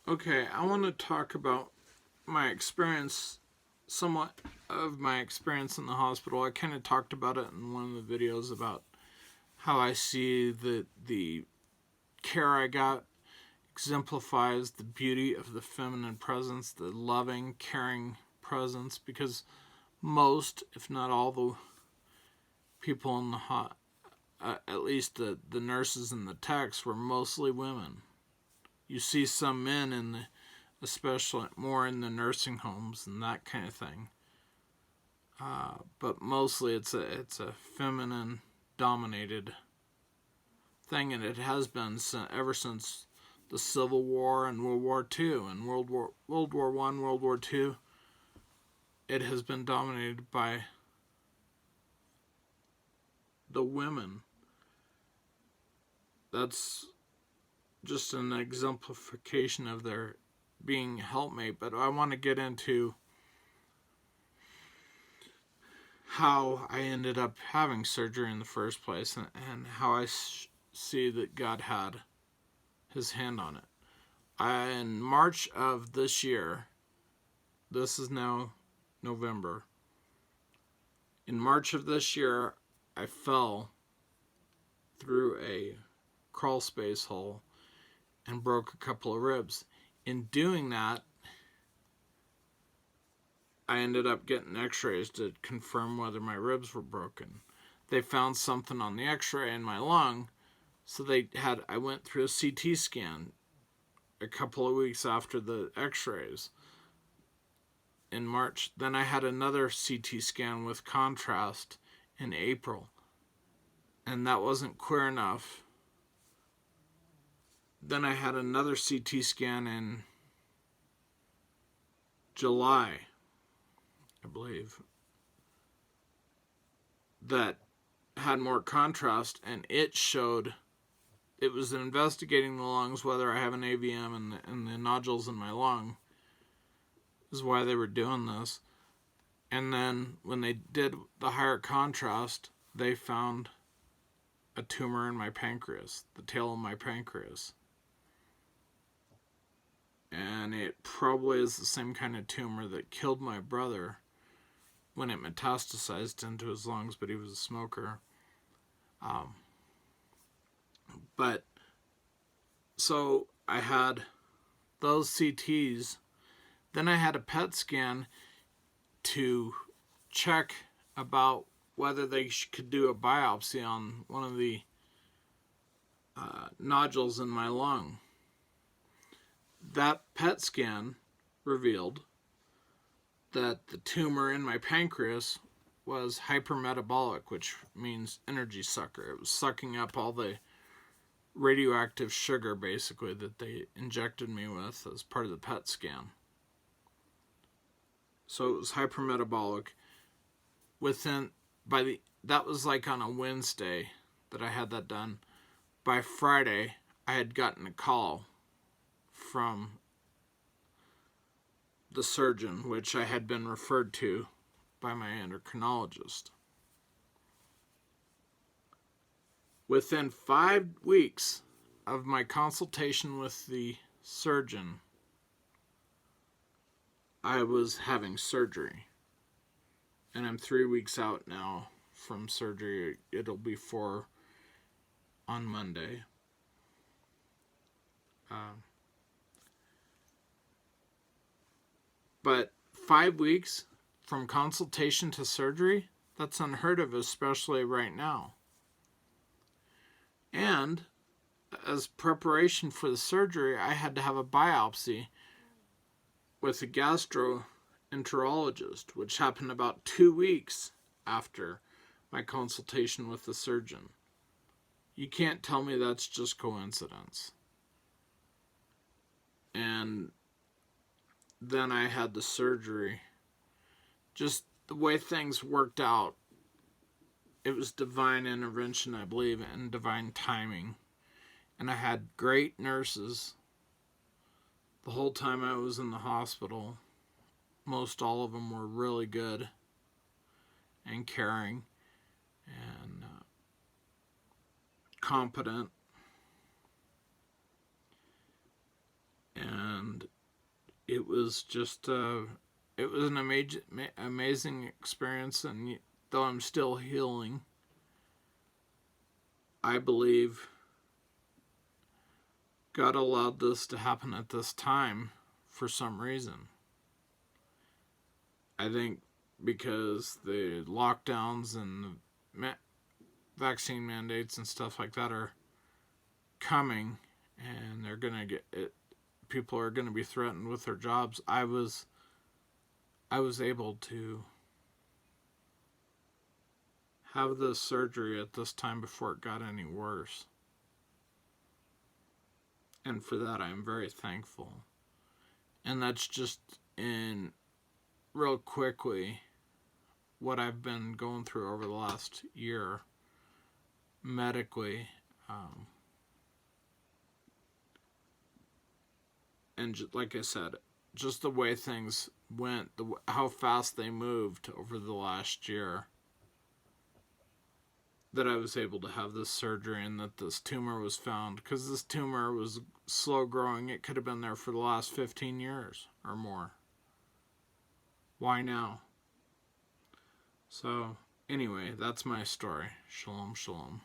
Okay, I want to talk about my experience, somewhat of my experience in the hospital. I kind of talked about it in one of the videos about how I see the care I got exemplifies the beauty of the feminine presence, the loving, caring presence, because most, if not all, the people in the at least the nurses and the techs were mostly women. You see some men in the, especially more in the nursing homes and that kind of thing. But mostly it's a feminine dominated thing, and it has been ever since the Civil War and World War II and World War One, World War II. It has been dominated by the women. That's just an exemplification of their being helpmate. But I want to get into how I ended up having surgery in the first place, and how I see that God had his hand on it. In March of this year, this is now November. In March of this year, I fell through a crawl space hole and broke a couple of ribs. In doing that, I ended up getting x-rays to confirm whether my ribs were broken. They found something on the x-ray in my lung, so I went through a CT scan a couple of weeks after the x-rays in March. Then I had another CT scan with contrast in April, and that wasn't clear enough. Then I had another CT scan in July, I believe, that had more contrast, and it showed, it was investigating the lungs, whether I have an AVM and the nodules in my lung is why they were doing this. And then when they did the higher contrast, they found a tumor in my pancreas, the tail of my pancreas. And it probably is the same kind of tumor that killed my brother when it metastasized into his lungs, but he was a smoker. But so I had those CTs. Then I had a PET scan to check about whether they could do a biopsy on one of the nodules in my lung. That PET scan revealed that the tumor in my pancreas was hypermetabolic, which means energy sucker. It was sucking up all the radioactive sugar, basically, that they injected me with as part of the PET scan. So it was hypermetabolic. That was like on a Wednesday that I had that done. By Friday, I had gotten a call from the surgeon, which I had been referred to by my endocrinologist. Within 5 weeks of my consultation with the surgeon, I was having surgery. And I'm 3 weeks out now from surgery. It'll be 4 on Monday. But 5 weeks from consultation to surgery, that's unheard of, especially right now. And as preparation for the surgery, I had to have a biopsy with a gastroenterologist, which happened about 2 weeks after my consultation with the surgeon. You can't tell me that's just coincidence. And then I had the surgery. Just the way things worked out, it was divine intervention, I believe, and divine timing. And I had great nurses the whole time I was in the hospital. Most all of them were really good and caring and competent. And was just it was an amazing experience, and though I'm still healing, I believe God allowed this to happen at this time for some reason. I think because the lockdowns and the vaccine mandates and stuff like that are coming, and they're gonna get it. People are gonna be threatened with their jobs. I was able to have this surgery at this time before it got any worse, and for that I am very thankful. And that's just in real quickly what I've been going through over the last year medically. And like I said, just the way things went, how fast they moved over the last year, that I was able to have this surgery and that this tumor was found. Because this tumor was slow growing. It could have been there for the last 15 years or more. Why now? So, anyway, that's my story. Shalom, shalom.